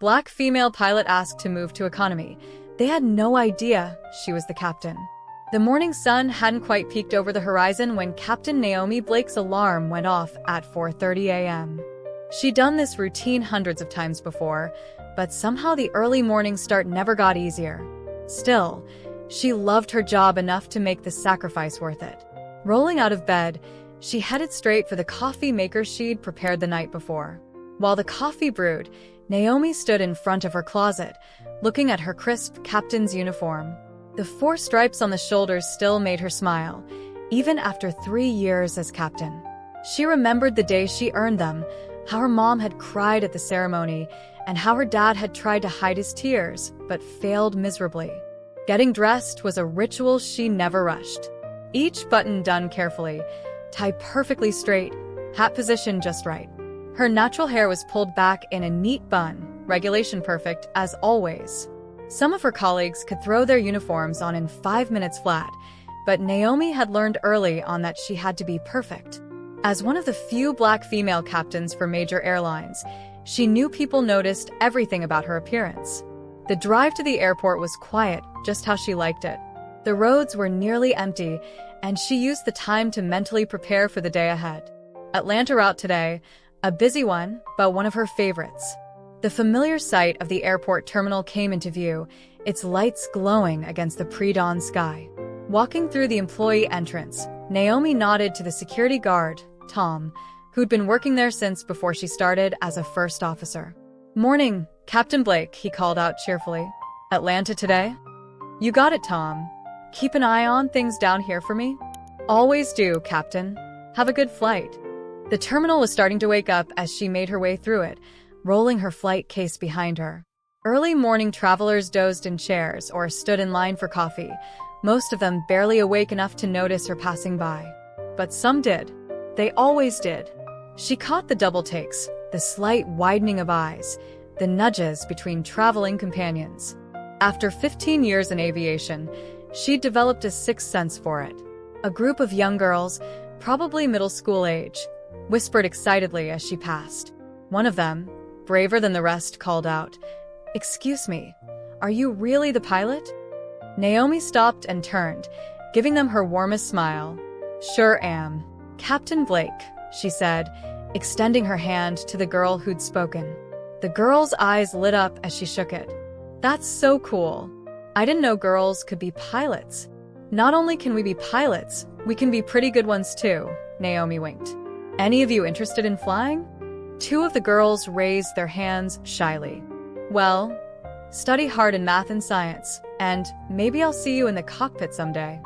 Black female pilot asked to move to economy. They had no idea she was the captain. The morning sun hadn't quite peeked over the horizon when Captain Naomi Blake's alarm went off at 4:30 a.m. She'd done this routine hundreds of times before, but somehow the early morning start never got easier. Still, she loved her job enough to make the sacrifice worth it. Rolling out of bed, she headed straight for the coffee maker she'd prepared the night before. While the coffee brewed, Naomi stood in front of her closet, looking at her crisp captain's uniform. The 4 stripes on the shoulders still made her smile, even after 3 years as captain. She remembered the day she earned them, how her mom had cried at the ceremony, and how her dad had tried to hide his tears, but failed miserably. Getting dressed was a ritual she never rushed. Each button done carefully, tie perfectly straight, hat positioned just right. Her natural hair was pulled back in a neat bun, regulation perfect as always. Some of her colleagues could throw their uniforms on in 5 minutes flat, but Naomi had learned early on that she had to be perfect. As one of the few black female captains for major airlines, she knew people noticed everything about her appearance. The drive to the airport was quiet, just how she liked it. The roads were nearly empty, and she used the time to mentally prepare for the day ahead. Atlanta route today, a busy one, but one of her favorites. The familiar sight of the airport terminal came into view, its lights glowing against the pre-dawn sky. Walking through the employee entrance, Naomi nodded to the security guard, Tom, who'd been working there since before she started as a first officer. "Morning, Captain Blake," he called out cheerfully. "Atlanta today?" "You got it, Tom. Keep an eye on things down here for me?" "Always do, Captain. Have a good flight." The terminal was starting to wake up as she made her way through it, rolling her flight case behind her. Early morning travelers dozed in chairs or stood in line for coffee, most of them barely awake enough to notice her passing by. But some did. They always did. She caught the double takes, the slight widening of eyes, the nudges between traveling companions. After 15 years in aviation, she'd developed a sixth sense for it. A group of young girls, probably middle school age, whispered excitedly as she passed. One of them, braver than the rest, called out, "Excuse me, are you really the pilot?" Naomi stopped and turned, giving them her warmest smile. "Sure am. Captain Blake," she said, extending her hand to the girl who'd spoken. The girl's eyes lit up as she shook it. "That's so cool. I didn't know girls could be pilots." "Not only can we be pilots, we can be pretty good ones too," Naomi winked. "Any of you interested in flying?" 2 of the girls raised their hands shyly. "Well, study hard in math and science, and maybe I'll see you in the cockpit someday."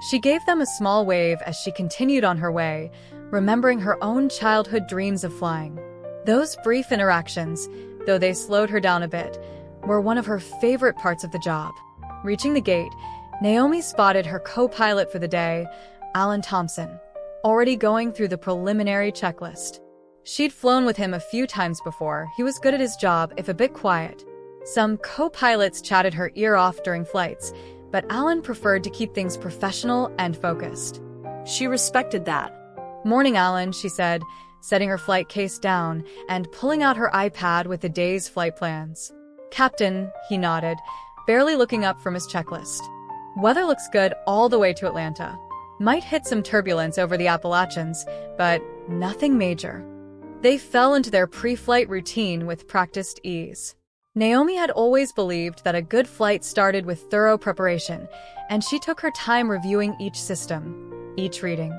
She gave them a small wave as she continued on her way, remembering her own childhood dreams of flying. Those brief interactions, though they slowed her down a bit, were one of her favorite parts of the job. Reaching the gate, Naomi spotted her co-pilot for the day, Alan Thompson, already going through the preliminary checklist. She'd flown with him a few times before. He was good at his job, if a bit quiet. Some co-pilots chatted her ear off during flights, but Alan preferred to keep things professional and focused. She respected that. "Morning, Alan," she said, setting her flight case down and pulling out her iPad with the day's flight plans. "Captain," he nodded, barely looking up from his checklist. "Weather looks good all the way to Atlanta. Might hit some turbulence over the Appalachians, but nothing major." They fell into their pre-flight routine with practiced ease. Naomi had always believed that a good flight started with thorough preparation, and she took her time reviewing each system, each reading,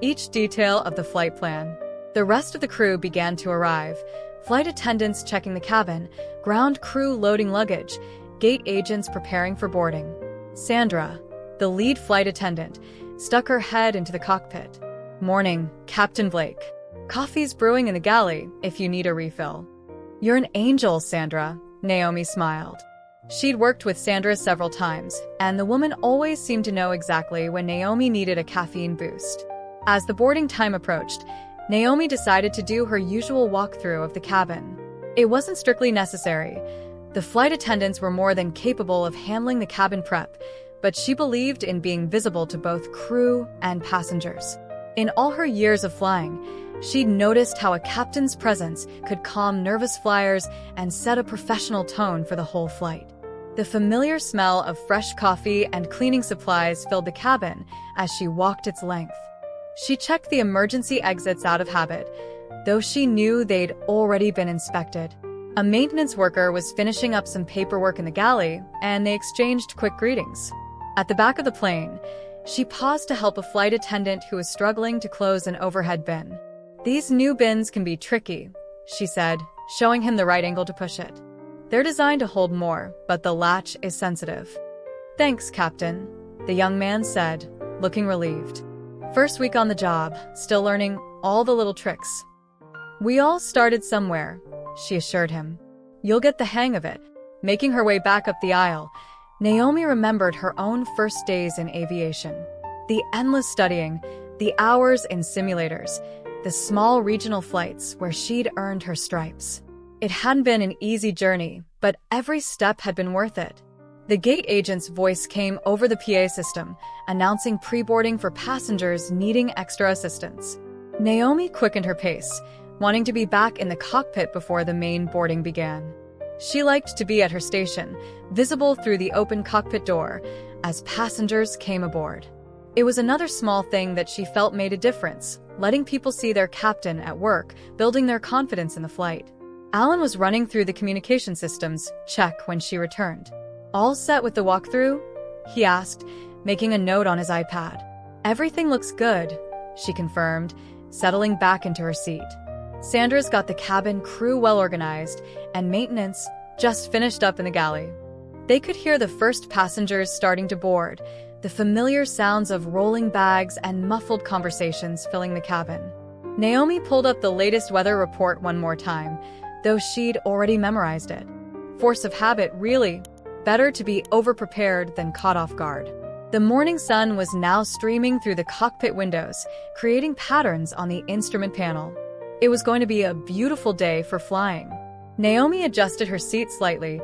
each detail of the flight plan. The rest of the crew began to arrive, flight attendants checking the cabin, ground crew loading luggage, gate agents preparing for boarding. Sandra, the lead flight attendant, stuck her head into the cockpit. "Morning, Captain Blake. Coffee's brewing in the galley if you need a refill." "You're an angel, Sandra," Naomi smiled. She'd worked with Sandra several times, and the woman always seemed to know exactly when Naomi needed a caffeine boost. As the boarding time approached, Naomi decided to do her usual walkthrough of the cabin. It wasn't strictly necessary. The flight attendants were more than capable of handling the cabin prep, but she believed in being visible to both crew and passengers. In all her years of flying, She'd noticed how a captain's presence could calm nervous flyers and set a professional tone for the whole flight. The familiar smell of fresh coffee and cleaning supplies filled the cabin as she walked its length. She checked the emergency exits out of habit, though she knew they'd already been inspected. A maintenance worker was finishing up some paperwork in the galley, and they exchanged quick greetings. At the back of the plane, she paused to help a flight attendant who was struggling to close an overhead bin. "These new bins can be tricky," she said, showing him the right angle to push it. "They're designed to hold more, but the latch is sensitive." "Thanks, Captain," the young man said, looking relieved. "First week on the job, still learning all the little tricks." "We all started somewhere," she assured him. "You'll get the hang of it." Making her way back up the aisle, Naomi remembered her own first days in aviation. The endless studying, the hours in simulators, the small regional flights where she'd earned her stripes. It hadn't been an easy journey, but every step had been worth it. The gate agent's voice came over the PA system, announcing pre-boarding for passengers needing extra assistance. Naomi quickened her pace, wanting to be back in the cockpit before the main boarding began. She liked to be at her station, visible through the open cockpit door, as passengers came aboard. It was another small thing that she felt made a difference, letting people see their captain at work, building their confidence in the flight. Alan was running through the communication systems check when she returned. "All set with the walkthrough?" he asked, making a note on his iPad. "Everything looks good," she confirmed, settling back into her seat. Sandra's got the cabin crew well organized, and maintenance just finished up in the galley. They could hear the first passengers starting to board, the familiar sounds of rolling bags and muffled conversations filling the cabin. Naomi pulled up the latest weather report one more time, though she'd already memorized it. Force of habit, really. Better to be overprepared than caught off guard. The morning sun was now streaming through the cockpit windows, creating patterns on the instrument panel. It was going to be a beautiful day for flying. Naomi adjusted her seat slightly,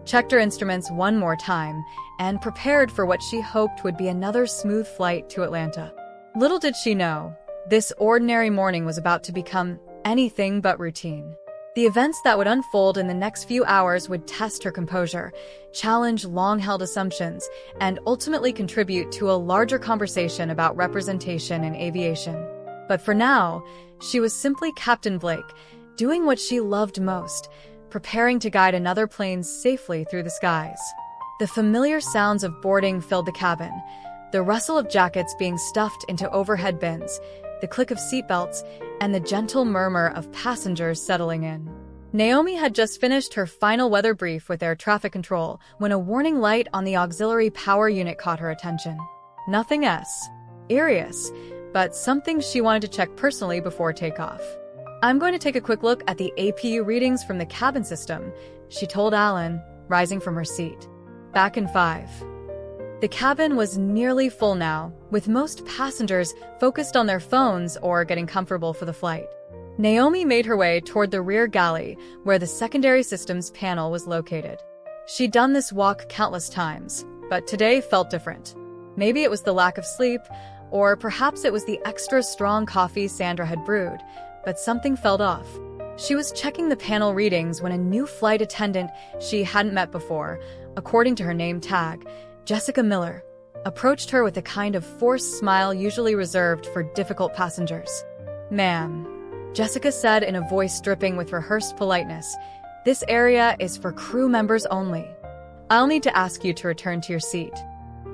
checked her instruments one more time, and prepared for what she hoped would be another smooth flight to Atlanta. Little did she know, this ordinary morning was about to become anything but routine. The events that would unfold in the next few hours would test her composure, challenge long-held assumptions, and ultimately contribute to a larger conversation about representation in aviation. But for now, she was simply Captain Blake, doing what she loved most, preparing to guide another plane safely through the skies. The familiar sounds of boarding filled the cabin, the rustle of jackets being stuffed into overhead bins, the click of seatbelts, and the gentle murmur of passengers settling in. Naomi had just finished her final weather brief with air traffic control when a warning light on the auxiliary power unit caught her attention. Nothing serious, but something she wanted to check personally before takeoff. "I'm going to take a quick look at the APU readings from the cabin system," she told Alan, rising from her seat. Back in 5. The cabin was nearly full now, with most passengers focused on their phones or getting comfortable for the flight. Naomi made her way toward the rear galley, where the secondary systems panel was located. She'd done this walk countless times, but today felt different. Maybe it was the lack of sleep, or perhaps it was the extra strong coffee Sandra had brewed, but something felt off. She was checking the panel readings when a new flight attendant she hadn't met before, according to her name tag, Jessica Miller, approached her with the kind of forced smile usually reserved for difficult passengers. "Ma'am," Jessica said in a voice dripping with rehearsed politeness, "this area is for crew members only. I'll need to ask you to return to your seat."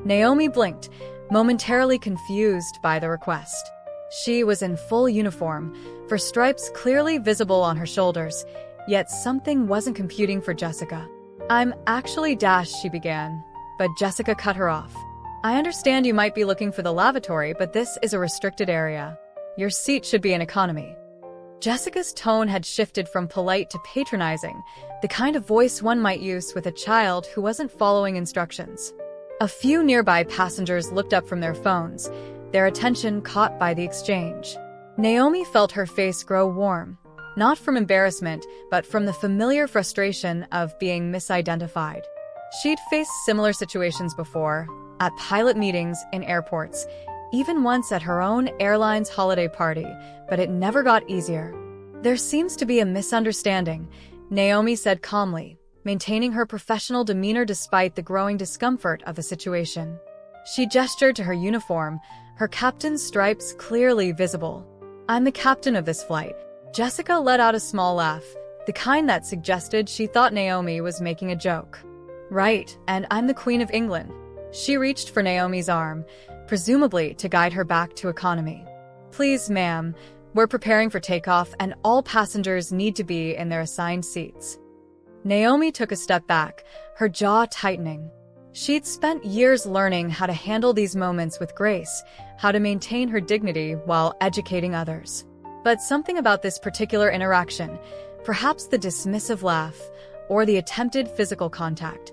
Naomi blinked, momentarily confused by the request. She was in full uniform, her stripes clearly visible on her shoulders, yet something wasn't computing for Jessica. "I'm actually Dash," she began, but Jessica cut her off. "I understand you might be looking for the lavatory, but this is a restricted area. Your seat should be in economy." Jessica's tone had shifted from polite to patronizing, the kind of voice one might use with a child who wasn't following instructions. A few nearby passengers looked up from their phones, their attention caught by the exchange. Naomi felt her face grow warm, not from embarrassment, but from the familiar frustration of being misidentified. She'd faced similar situations before, at pilot meetings in airports, even once at her own airline's holiday party, but it never got easier. "There seems to be a misunderstanding," Naomi said calmly, maintaining her professional demeanor despite the growing discomfort of the situation. She gestured to her uniform, her captain's stripes clearly visible. "I'm the captain of this flight." Jessica let out a small laugh, the kind that suggested she thought Naomi was making a joke. "Right, and I'm the Queen of England." She reached for Naomi's arm, presumably to guide her back to economy. "Please, ma'am, we're preparing for takeoff and all passengers need to be in their assigned seats." Naomi took a step back, her jaw tightening. She'd spent years learning how to handle these moments with grace, how to maintain her dignity while educating others. But something about this particular interaction, perhaps the dismissive laugh or the attempted physical contact,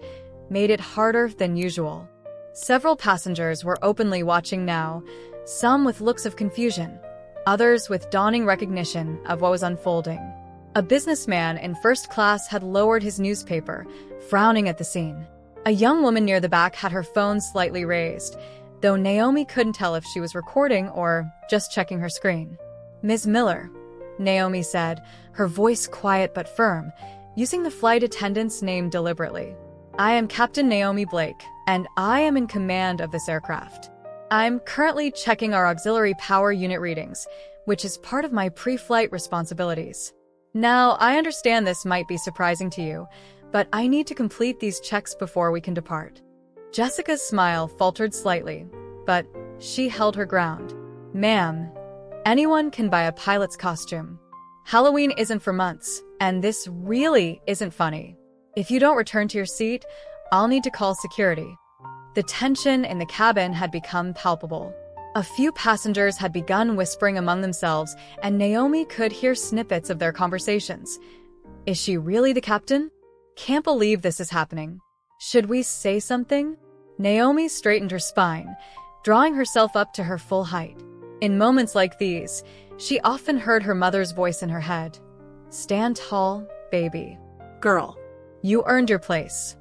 made it harder than usual. Several passengers were openly watching now, some with looks of confusion, others with dawning recognition of what was unfolding. A businessman in first class had lowered his newspaper, frowning at the scene. A young woman near the back had her phone slightly raised, though Naomi couldn't tell if she was recording or just checking her screen. "Ms. Miller," Naomi said, her voice quiet but firm, using the flight attendant's name deliberately. "I am Captain Naomi Blake, and I am in command of this aircraft. I'm currently checking our auxiliary power unit readings, which is part of my pre-flight responsibilities. Now, I understand this might be surprising to you, but I need to complete these checks before we can depart." Jessica's smile faltered slightly, but she held her ground. "Ma'am, anyone can buy a pilot's costume. Halloween isn't for months, and this really isn't funny. If you don't return to your seat, I'll need to call security." The tension in the cabin had become palpable. A few passengers had begun whispering among themselves, and Naomi could hear snippets of their conversations. "Is she really the captain? Can't believe this is happening. Should we say something?" Naomi straightened her spine, drawing herself up to her full height. In moments like these, she often heard her mother's voice in her head. "Stand tall, baby. Girl, you earned your place."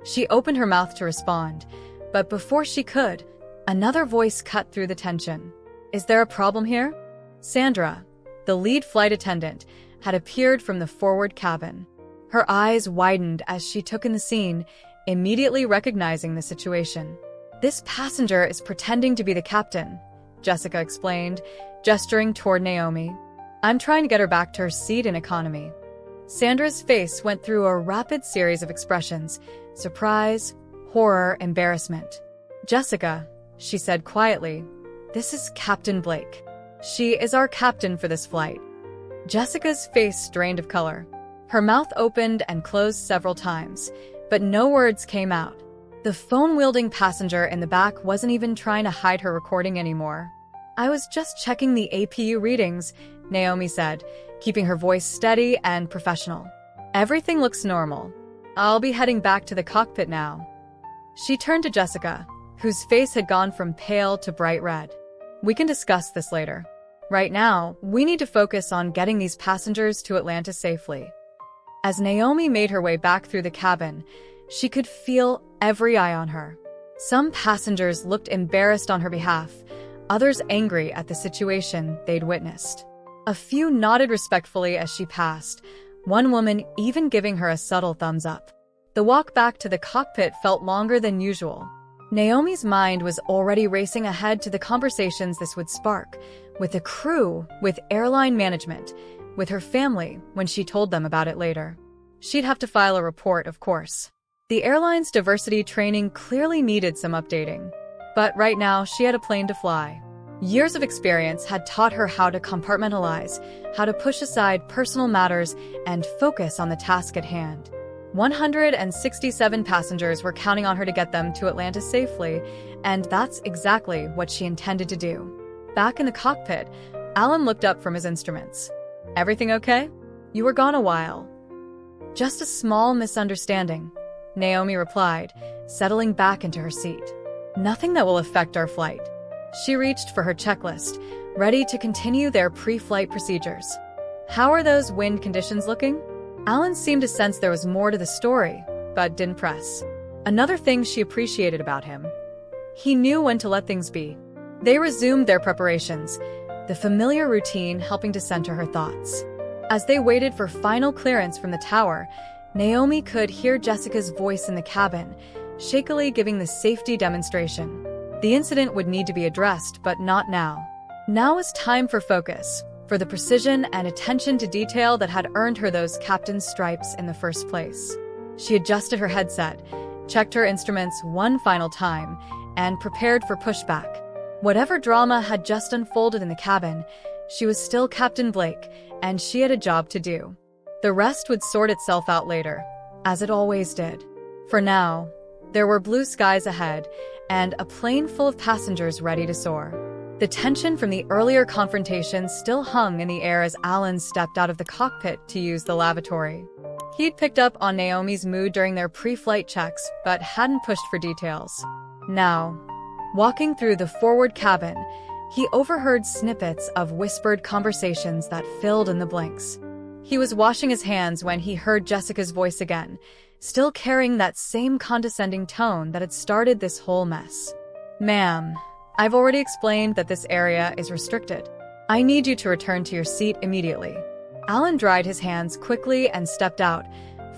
She opened her mouth to respond, but before she could, another voice cut through the tension. "Is there a problem here?" Sandra, the lead flight attendant, had appeared from the forward cabin. Her eyes widened as she took in the scene, immediately recognizing the situation. "This passenger is pretending to be the captain," Jessica explained, gesturing toward Naomi. "I'm trying to get her back to her seat in economy." Sandra's face went through a rapid series of expressions: surprise, horror, embarrassment. "Jessica," she said quietly, "this is Captain Blake. She is our captain for this flight." Jessica's face drained of color. Her mouth opened and closed several times, but no words came out. The phone-wielding passenger in the back wasn't even trying to hide her recording anymore. "I was just checking the APU readings," Naomi said, keeping her voice steady and professional. "Everything looks normal. I'll be heading back to the cockpit now." She turned to Jessica, whose face had gone from pale to bright red. "We can discuss this later. Right now, we need to focus on getting these passengers to Atlanta safely." As Naomi made her way back through the cabin, she could feel every eye on her. Some passengers looked embarrassed on her behalf, others angry at the situation they'd witnessed. A few nodded respectfully as she passed, one woman even giving her a subtle thumbs up. The walk back to the cockpit felt longer than usual. Naomi's mind was already racing ahead to the conversations this would spark, with the crew, with airline management, with her family when she told them about it later. She'd have to file a report, of course. The airline's diversity training clearly needed some updating. But right now, she had a plane to fly. Years of experience had taught her how to compartmentalize, how to push aside personal matters and focus on the task at hand. 167 passengers were counting on her to get them to Atlanta safely, and that's exactly what she intended to do. Back in the cockpit, Alan looked up from his instruments. "Everything okay? You were gone a while." "Just a small misunderstanding," Naomi replied, settling back into her seat. "Nothing that will affect our flight." She reached for her checklist, ready to continue their pre-flight procedures. "How are those wind conditions looking?" Alan seemed to sense there was more to the story, but didn't press. Another thing she appreciated about him: he knew when to let things be. They resumed their preparations, the familiar routine helping to center her thoughts. As they waited for final clearance from the tower, Naomi could hear Jessica's voice in the cabin, shakily giving the safety demonstration. The incident would need to be addressed, but not now. Now was time for focus, for the precision and attention to detail that had earned her those captain's stripes in the first place. She adjusted her headset, checked her instruments one final time, and prepared for pushback. Whatever drama had just unfolded in the cabin, she was still Captain Blake, and she had a job to do. The rest would sort itself out later, as it always did. For now, there were blue skies ahead, and a plane full of passengers ready to soar. The tension from the earlier confrontation still hung in the air as Alan stepped out of the cockpit to use the lavatory. He'd picked up on Naomi's mood during their pre-flight checks, but hadn't pushed for details. Now, walking through the forward cabin, he overheard snippets of whispered conversations that filled in the blanks. He was washing his hands when he heard Jessica's voice again, still carrying that same condescending tone that had started this whole mess. "Ma'am, I've already explained that this area is restricted. I need you to return to your seat immediately." Alan dried his hands quickly and stepped out,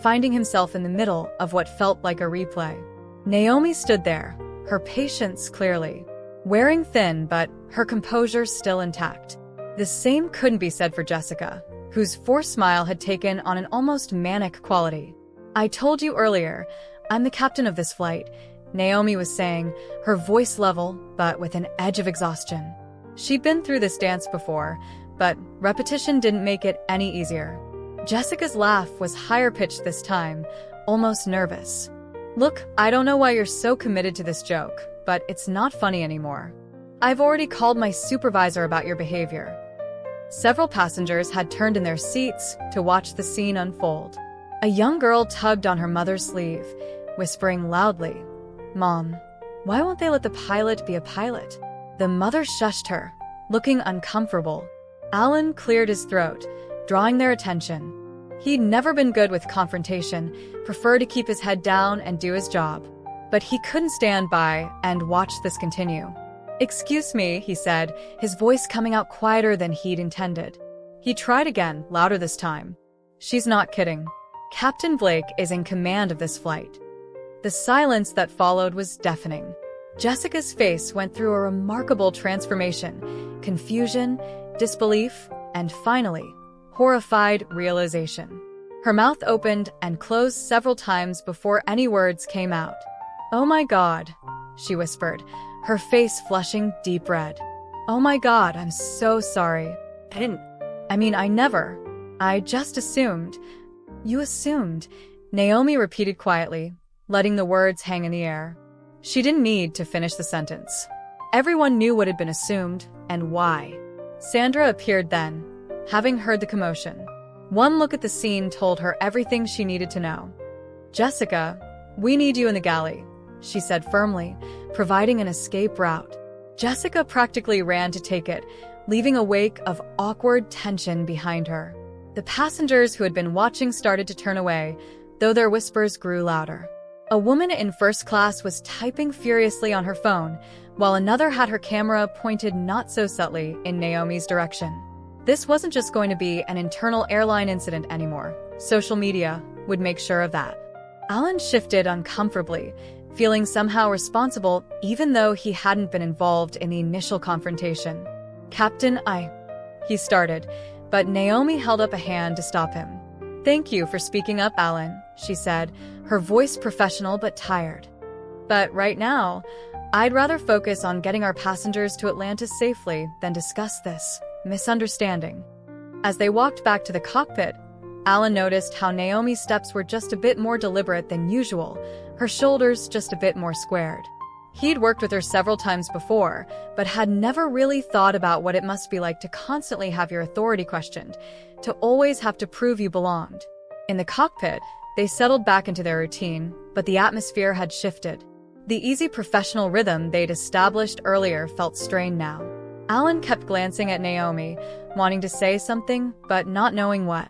finding himself in the middle of what felt like a replay. Naomi stood there, her patience clearly wearing thin, but her composure still intact. The same couldn't be said for Jessica, whose forced smile had taken on an almost manic quality. "I told you earlier, I'm the captain of this flight," Naomi was saying, her voice level, but with an edge of exhaustion. She'd been through this dance before, but repetition didn't make it any easier. Jessica's laugh was higher-pitched this time, almost nervous. "Look, I don't know why you're so committed to this joke, but it's not funny anymore. I've already called my supervisor about your behavior." Several passengers had turned in their seats to watch the scene unfold. A young girl tugged on her mother's sleeve, whispering loudly, "Mom, why won't they let the pilot be a pilot?" The mother shushed her, looking uncomfortable. Alan cleared his throat, drawing their attention. He'd never been good with confrontation, preferred to keep his head down and do his job. But he couldn't stand by and watch this continue. "Excuse me," he said, his voice coming out quieter than he'd intended. He tried again, louder this time. "She's not kidding. Captain Blake is in command of this flight." The silence that followed was deafening. Jessica's face went through a remarkable transformation: confusion, disbelief, and finally, horrified realization. Her mouth opened and closed several times before any words came out. "Oh my God," she whispered, her face flushing deep red. "Oh my God, I'm so sorry. I just assumed." "You assumed," Naomi repeated quietly, letting the words hang in the air. She didn't need to finish the sentence. Everyone knew what had been assumed and why. Sandra appeared then, having heard the commotion. One look at the scene told her everything she needed to know. "Jessica, we need you in the galley," she said firmly, providing an escape route. Jessica practically ran to take it, leaving a wake of awkward tension behind her. The passengers who had been watching started to turn away, though their whispers grew louder. A woman in first class was typing furiously on her phone, while another had her camera pointed not so subtly in Naomi's direction. This wasn't just going to be an internal airline incident anymore. Social media would make sure of that. Alan shifted uncomfortably, feeling somehow responsible even though he hadn't been involved in the initial confrontation. "Captain, he started, but Naomi held up a hand to stop him. "Thank you for speaking up, Alan," she said, her voice professional but tired. "But right now, I'd rather focus on getting our passengers to Atlanta safely than discuss this misunderstanding." As they walked back to the cockpit, Alan noticed how Naomi's steps were just a bit more deliberate than usual, her shoulders just a bit more squared. He'd worked with her several times before, but had never really thought about what it must be like to constantly have your authority questioned, to always have to prove you belonged. In the cockpit, they settled back into their routine, but the atmosphere had shifted. The easy professional rhythm they'd established earlier felt strained now. Alan kept glancing at Naomi, wanting to say something, but not knowing what.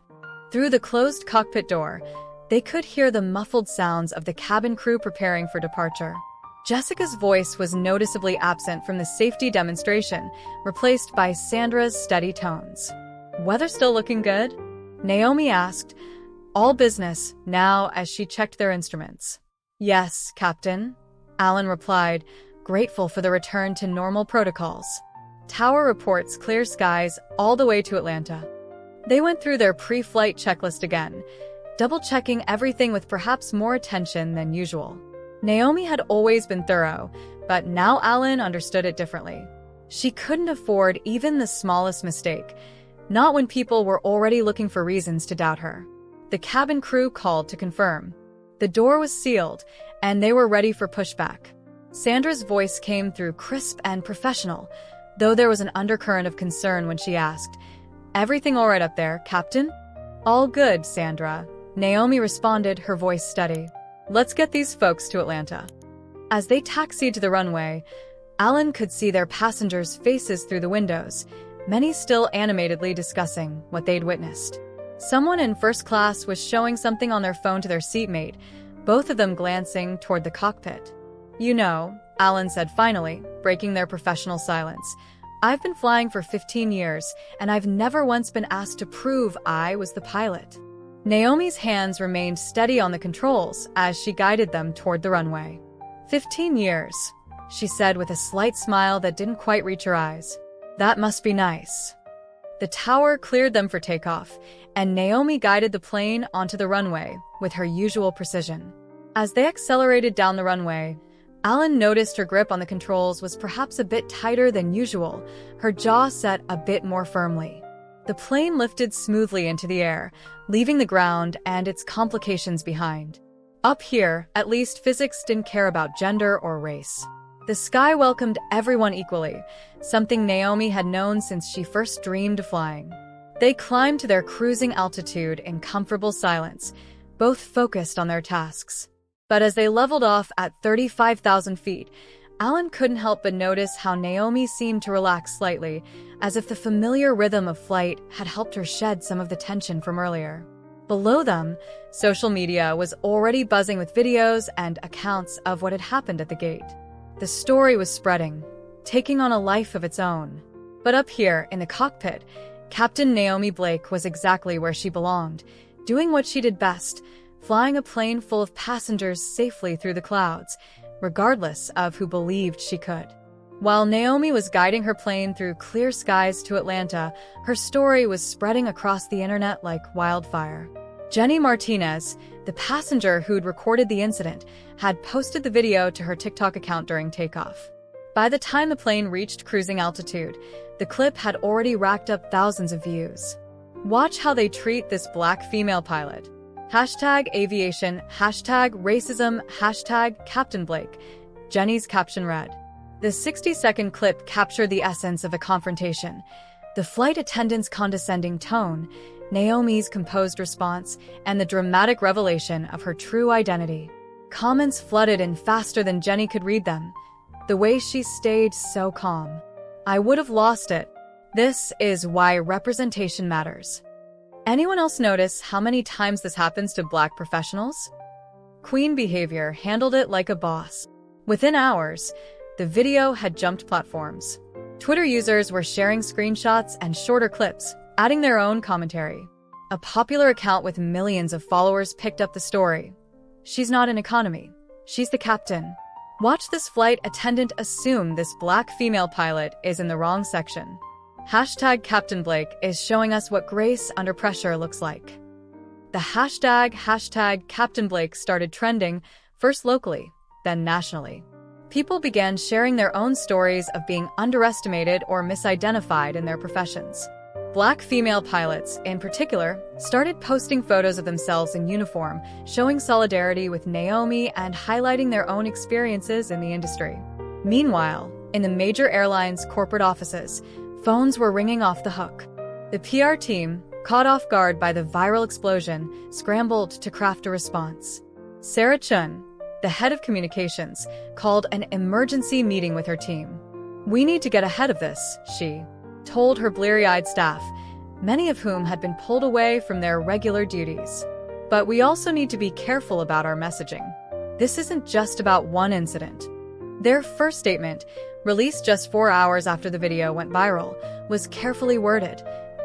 Through the closed cockpit door, they could hear the muffled sounds of the cabin crew preparing for departure. Jessica's voice was noticeably absent from the safety demonstration, replaced by Sandra's steady tones. "Weather still looking good?" Naomi asked, all business now as she checked their instruments. "Yes, Captain," Alan replied, grateful for the return to normal protocols. Tower reports clear skies all the way to Atlanta. They went through their pre-flight checklist again, double-checking everything with perhaps more attention than usual. Naomi had always been thorough, but now Alan understood it differently. She couldn't afford even the smallest mistake, not when people were already looking for reasons to doubt her. The cabin crew called to confirm. The door was sealed, and they were ready for pushback. Sandra's voice came through crisp and professional, though there was an undercurrent of concern when she asked, "Everything all right up there, Captain?" "All good, Sandra," Naomi responded, her voice steady. "Let's get these folks to Atlanta." As they taxied to the runway, Alan could see their passengers' faces through the windows, many still animatedly discussing what they'd witnessed. Someone in first class was showing something on their phone to their seatmate, both of them glancing toward the cockpit. "You know," Alan said finally, breaking their professional silence, "I've been flying for 15 years, and I've never once been asked to prove I was the pilot." Naomi's hands remained steady on the controls as she guided them toward the runway. 15 years, she said with a slight smile that didn't quite reach her eyes. "That must be nice." The tower cleared them for takeoff, and Naomi guided the plane onto the runway with her usual precision. As they accelerated down the runway, Alan noticed her grip on the controls was perhaps a bit tighter than usual, her jaw set a bit more firmly. The plane lifted smoothly into the air, leaving the ground and its complications behind. Up here, at least physics didn't care about gender or race. The sky welcomed everyone equally, something Naomi had known since she first dreamed of flying. They climbed to their cruising altitude in comfortable silence, both focused on their tasks. But as they leveled off at 35,000 feet, Alan couldn't help but notice how Naomi seemed to relax slightly, as if the familiar rhythm of flight had helped her shed some of the tension from earlier. Below them, social media was already buzzing with videos and accounts of what had happened at the gate. The story was spreading, taking on a life of its own. But up here, in the cockpit, Captain Naomi Blake was exactly where she belonged, doing what she did best, flying a plane full of passengers safely through the clouds, regardless of who believed she could. While Naomi was guiding her plane through clear skies to Atlanta, her story was spreading across the internet like wildfire. Jenny Martinez, the passenger who'd recorded the incident, had posted the video to her TikTok account during takeoff. By the time the plane reached cruising altitude, the clip had already racked up thousands of views. "Watch how they treat this black female pilot. #aviation, #racism, #Captain Blake," Jenny's caption read. The 60-second clip captured the essence of the confrontation. The flight attendant's condescending tone, Naomi's composed response, and the dramatic revelation of her true identity. Comments flooded in faster than Jenny could read them. The way she stayed so calm. "I would have lost it. This is why representation matters." Anyone else notice how many times this happens to black professionals? Queen behavior handled it like a boss. Within hours, the video had jumped platforms. Twitter users were sharing screenshots and shorter clips, adding their own commentary. A popular account with millions of followers picked up the story. "She's not an economy. She's the captain. Watch this flight attendant assume this black female pilot is in the wrong section. #Captain Blake is showing us what grace under pressure looks like." The hashtag Captain Blake started trending, first locally, then nationally. People began sharing their own stories of being underestimated or misidentified in their professions. Black female pilots, in particular, started posting photos of themselves in uniform, showing solidarity with Naomi and highlighting their own experiences in the industry. Meanwhile, in the major airlines' corporate offices, phones were ringing off the hook. The PR team, caught off guard by the viral explosion, scrambled to craft a response. Sarah Chun, the head of communications, called an emergency meeting with her team. "We need to get ahead of this," she told her bleary-eyed staff, many of whom had been pulled away from their regular duties. "But we also need to be careful about our messaging. This isn't just about one incident. Their first statement, released just 4 hours after the video went viral, was carefully worded.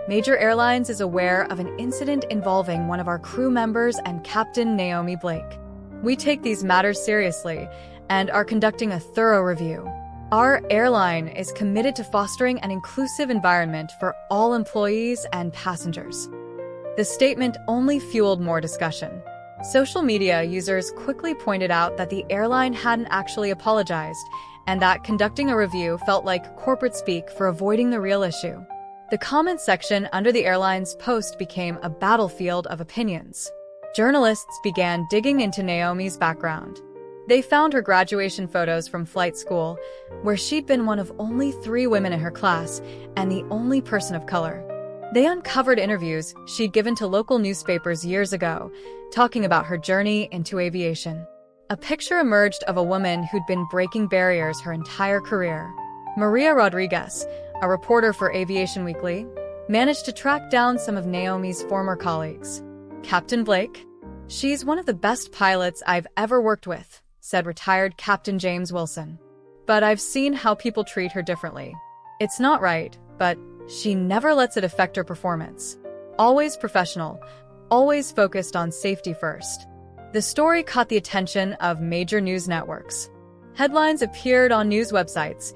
Major Airlines is aware of an incident involving one of our crew members and Captain Naomi Blake. We take these matters seriously and are conducting a thorough review. Our airline is committed to fostering an inclusive environment for all employees and passengers. The statement only fueled more discussion. Social media users quickly pointed out that the airline hadn't actually apologized and that conducting a review felt like corporate speak for avoiding the real issue. The comments section under the airline's post became a battlefield of opinions. Journalists began digging into Naomi's background. They found her graduation photos from flight school, where she'd been one of only 3 women in her class and the only person of color. They uncovered interviews she'd given to local newspapers years ago, talking about her journey into aviation. A picture emerged of a woman who'd been breaking barriers her entire career. Maria Rodriguez, a reporter for Aviation Weekly, managed to track down some of Naomi's former colleagues. Captain Blake? She's one of the best pilots I've ever worked with, said retired Captain James Wilson. But I've seen how people treat her differently. It's not right, but she never lets it affect her performance. Always professional, always focused on safety first. The story caught the attention of major news networks. Headlines appeared on news websites.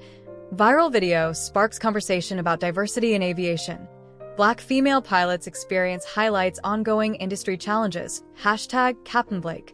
Viral video sparks conversation about diversity in aviation. Black female pilots experience highlights ongoing industry challenges. #CaptainBlake.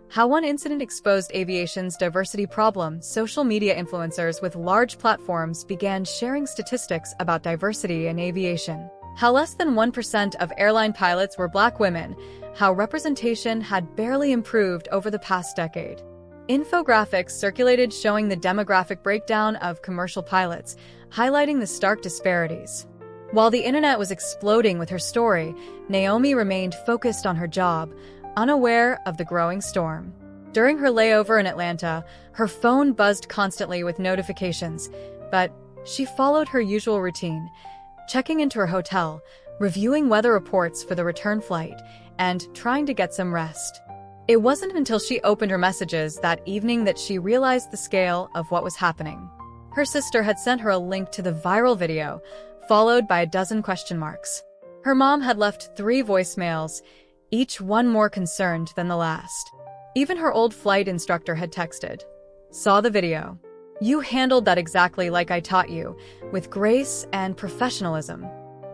How one incident exposed aviation's diversity problem. Social media influencers with large platforms began sharing statistics about diversity in aviation. How less than 1% of airline pilots were Black women. How representation had barely improved over the past decade. Infographics circulated showing the demographic breakdown of commercial pilots, highlighting the stark disparities. While the internet was exploding with her story, Naomi remained focused on her job, unaware of the growing storm. During her layover in Atlanta, her phone buzzed constantly with notifications, but she followed her usual routine, checking into her hotel, reviewing weather reports for the return flight, and trying to get some rest. It wasn't until she opened her messages that evening that she realized the scale of what was happening. Her sister had sent her a link to the viral video, followed by a dozen question marks. Her mom had left 3 voicemails, each one more concerned than the last. Even her old flight instructor had texted. Saw the video. You handled that exactly like I taught you, with grace and professionalism.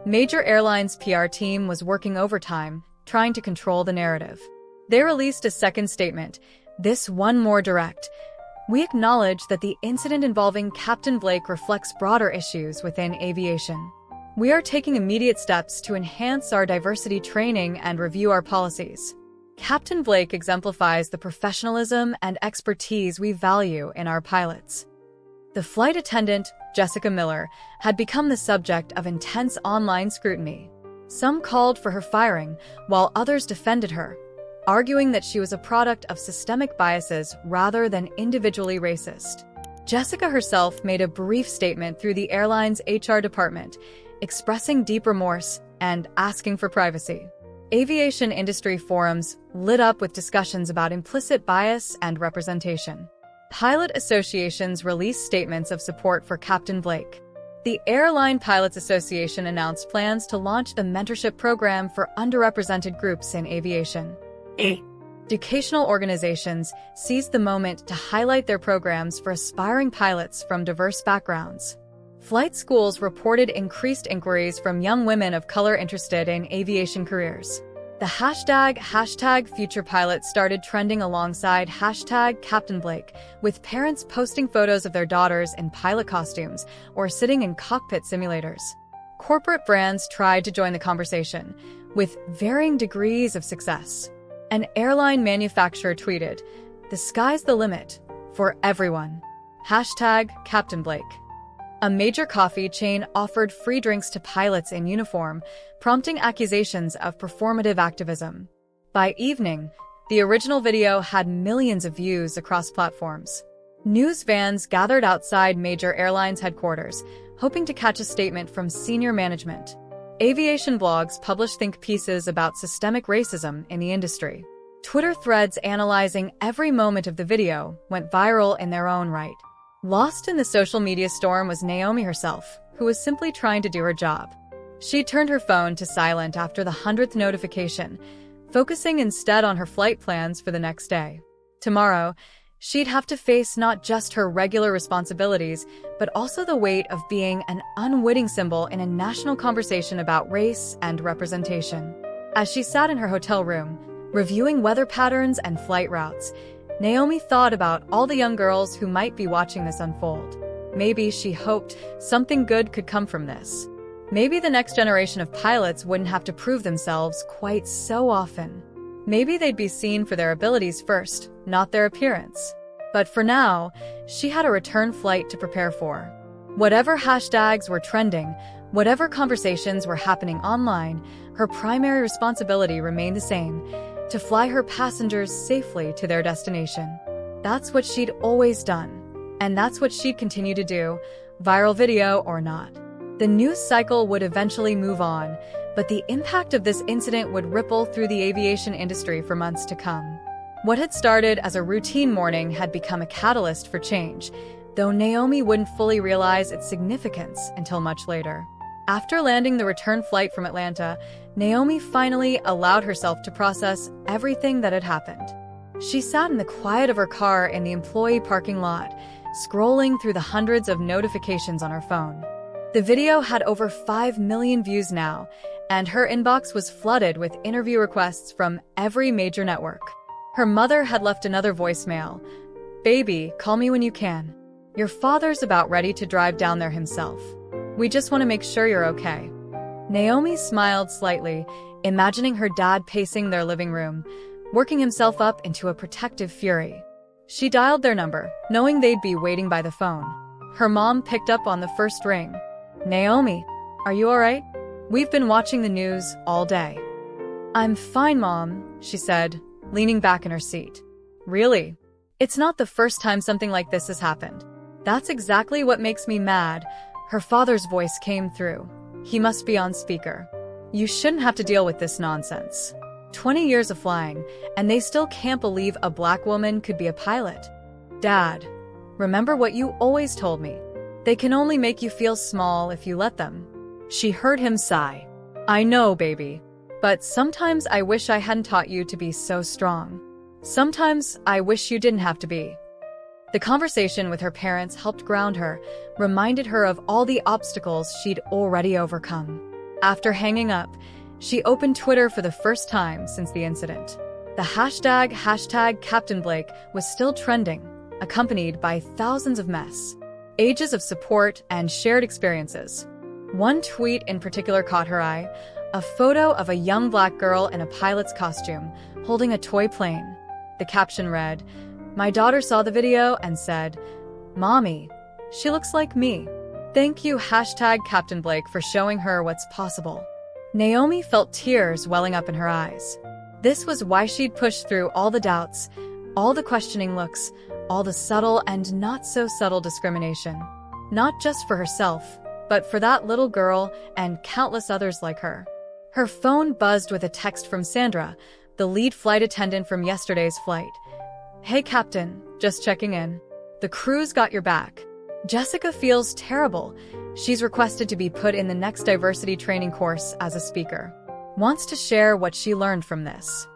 Major Airlines' PR team was working overtime, trying to control the narrative. They released a second statement, this one more direct. We acknowledge that the incident involving Captain Blake reflects broader issues within aviation. We are taking immediate steps to enhance our diversity training and review our policies. Captain Blake exemplifies the professionalism and expertise we value in our pilots. The flight attendant, Jessica Miller, had become the subject of intense online scrutiny. Some called for her firing, while others defended her, arguing that she was a product of systemic biases rather than individually racist. Jessica herself made a brief statement through the airline's HR department, expressing deep remorse and asking for privacy. Aviation industry forums lit up with discussions about implicit bias and representation. Pilot associations released statements of support for Captain Blake. The Airline Pilots Association announced plans to launch a mentorship program for underrepresented groups in aviation. Educational organizations seized the moment to highlight their programs for aspiring pilots from diverse backgrounds. Flight schools reported increased inquiries from young women of color interested in aviation careers. The hashtag Future Pilot started trending alongside hashtag Captain Blake, with parents posting photos of their daughters in pilot costumes or sitting in cockpit simulators. Corporate brands tried to join the conversation, with varying degrees of success. An airline manufacturer tweeted, "The sky's the limit for everyone." Hashtag Captain Blake. A major coffee chain offered free drinks to pilots in uniform, prompting accusations of performative activism. By evening, the original video had millions of views across platforms. News vans gathered outside major airlines headquarters, hoping to catch a statement from senior management. Aviation blogs published think pieces about systemic racism in the industry. Twitter threads analyzing every moment of the video went viral in their own right. Lost in the social media storm was Naomi herself, who was simply trying to do her job. She turned her phone to silent after the 100th notification, focusing instead on her flight plans for the next day. Tomorrow, she'd have to face not just her regular responsibilities, but also the weight of being an unwitting symbol in a national conversation about race and representation. As she sat in her hotel room, reviewing weather patterns and flight routes, Naomi thought about all the young girls who might be watching this unfold. Maybe she hoped something good could come from this. Maybe the next generation of pilots wouldn't have to prove themselves quite so often. Maybe they'd be seen for their abilities first, not their appearance. But for now, she had a return flight to prepare for. Whatever hashtags were trending, whatever conversations were happening online, her primary responsibility remained the same: to fly her passengers safely to their destination. That's what she'd always done. And that's what she'd continue to do, viral video or not. The news cycle would eventually move on, but the impact of this incident would ripple through the aviation industry for months to come. What had started as a routine morning had become a catalyst for change, though Naomi wouldn't fully realize its significance until much later. After landing the return flight from Atlanta, Naomi finally allowed herself to process everything that had happened. She sat in the quiet of her car in the employee parking lot, scrolling through the hundreds of notifications on her phone. The video had over 5 million views now, and her inbox was flooded with interview requests from every major network. Her mother had left another voicemail. "Baby, call me when you can. Your father's about ready to drive down there himself. We just want to make sure you're okay." Naomi smiled slightly, imagining her dad pacing their living room, working himself up into a protective fury. She dialed their number, knowing they'd be waiting by the phone. Her mom picked up on the first ring. "Naomi, are you all right? We've been watching the news all day." "I'm fine, Mom," she said, leaning back in her seat. "Really? It's not the first time something like this has happened. That's exactly what makes me mad." Her father's voice came through. He must be on speaker. "You shouldn't have to deal with this nonsense. 20 years of flying, and they still can't believe a black woman could be a pilot. Dad, remember what you always told me. They can only make you feel small if you let them." She heard him sigh. "I know, baby. But sometimes I wish I hadn't taught you to be so strong. Sometimes I wish you didn't have to be." The conversation with her parents helped ground her, reminded her of all the obstacles she'd already overcome. After hanging up, she opened Twitter for the first time since the incident. The hashtag Captain Blake was still trending, accompanied by thousands of messages, ages of support, and shared experiences. One tweet in particular caught her eye, a photo of a young black girl in a pilot's costume, holding a toy plane. The caption read, "My daughter saw the video and said, 'Mommy, she looks like me. Thank you Captain Blake for showing her what's possible.'" Naomi felt tears welling up in her eyes. This was why she'd pushed through all the doubts, all the questioning looks, all the subtle and not so subtle discrimination. Not just for herself, but for that little girl and countless others like her. Her phone buzzed with a text from Sandra, the lead flight attendant from yesterday's flight. "Hey Captain, just checking in. The crew's got your back. Jessica feels terrible. She's requested to be put in the next diversity training course as a speaker. Wants to share what she learned from this."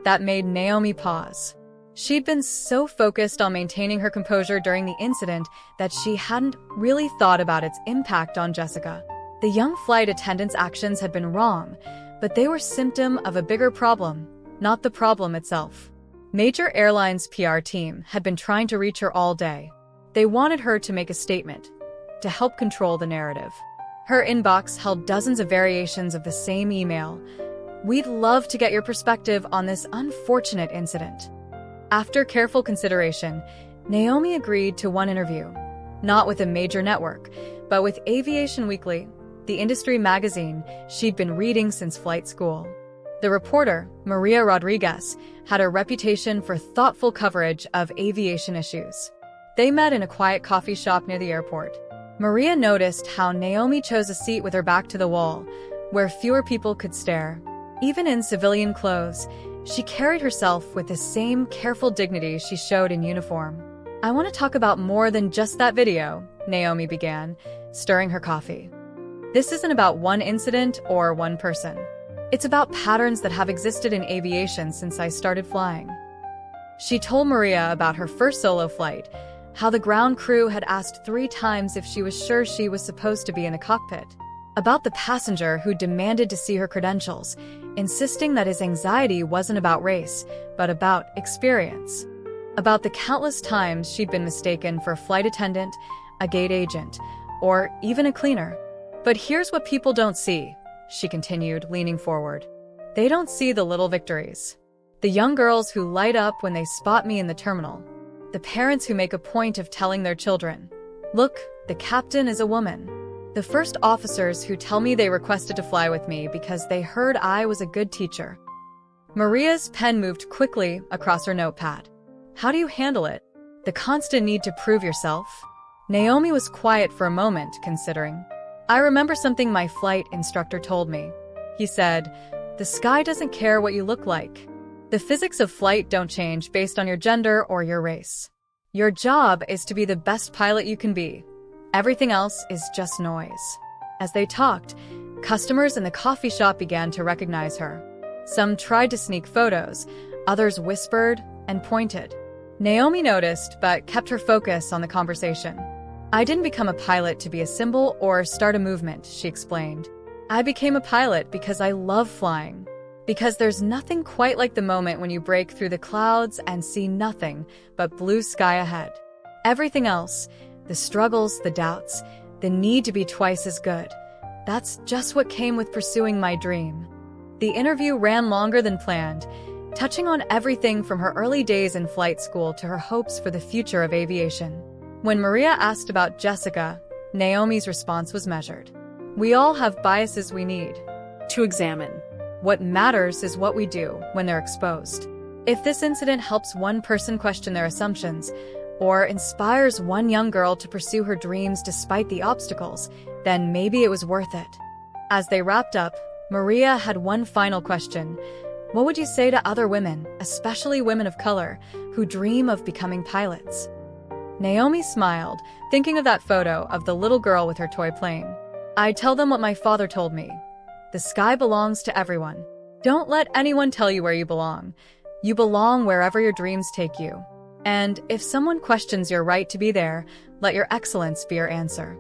That made Naomi pause. She'd been so focused on maintaining her composure during the incident that she hadn't really thought about its impact on Jessica. The young flight attendant's actions had been wrong, but they were symptom of a bigger problem, not the problem itself. Major Airlines' PR team had been trying to reach her all day. They wanted her to make a statement, to help control the narrative. Her inbox held dozens of variations of the same email. "We'd love to get your perspective on this unfortunate incident." After careful consideration, Naomi agreed to one interview, not with a major network, but with Aviation Weekly, the industry magazine she'd been reading since flight school. The reporter, Maria Rodriguez, had a reputation for thoughtful coverage of aviation issues. They met in a quiet coffee shop near the airport. Maria noticed how Naomi chose a seat with her back to the wall, where fewer people could stare. Even in civilian clothes, she carried herself with the same careful dignity she showed in uniform. I want to talk about more than just that video, Naomi began, stirring her coffee. This isn't about one incident or one person. It's about patterns that have existed in aviation since I started flying. She told Maria about her first solo flight, how the ground crew had asked 3 times if she was sure she was supposed to be in the cockpit, about the passenger who demanded to see her credentials, insisting that his anxiety wasn't about race, but about experience, about the countless times she'd been mistaken for a flight attendant, a gate agent, or even a cleaner. But here's what people don't see, she continued, leaning forward. They don't see the little victories. The young girls who light up when they spot me in the terminal. The parents who make a point of telling their children, "Look, the captain is a woman." The first officers who tell me they requested to fly with me because they heard I was a good teacher. Maria's pen moved quickly across her notepad. How do you handle it? The constant need to prove yourself? Naomi was quiet for a moment, considering. I remember something my flight instructor told me. He said, "The sky doesn't care what you look like. The physics of flight don't change based on your gender or your race. Your job is to be the best pilot you can be. Everything else is just noise." As they talked, customers in the coffee shop began to recognize her. Some tried to sneak photos, others whispered and pointed. Naomi noticed, but kept her focus on the conversation. I didn't become a pilot to be a symbol or start a movement, she explained. I became a pilot because I love flying. Because there's nothing quite like the moment when you break through the clouds and see nothing but blue sky ahead. Everything else, the struggles, the doubts, the need to be twice as good, that's just what came with pursuing my dream. The interview ran longer than planned, touching on everything from her early days in flight school to her hopes for the future of aviation. When Maria asked about Jessica, Naomi's response was measured. We all have biases we need to examine. What matters is what we do when they're exposed. If this incident helps one person question their assumptions, or inspires one young girl to pursue her dreams despite the obstacles, then maybe it was worth it. As they wrapped up, Maria had one final question. What would you say to other women, especially women of color, who dream of becoming pilots? Naomi smiled, thinking of that photo of the little girl with her toy plane. I'd tell them what my father told me. The sky belongs to everyone. Don't let anyone tell you where you belong. You belong wherever your dreams take you. And if someone questions your right to be there, let your excellence be your answer.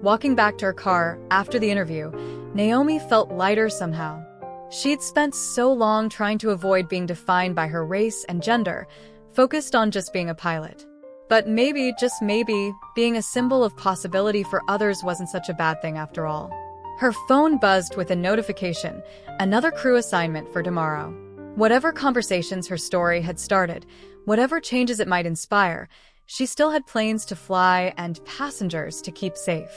Walking back to her car after the interview, Naomi felt lighter somehow. She'd spent so long trying to avoid being defined by her race and gender, focused on just being a pilot. But maybe, just maybe, being a symbol of possibility for others wasn't such a bad thing after all. Her phone buzzed with a notification, another crew assignment for tomorrow. Whatever conversations her story had started, whatever changes it might inspire, she still had planes to fly and passengers to keep safe.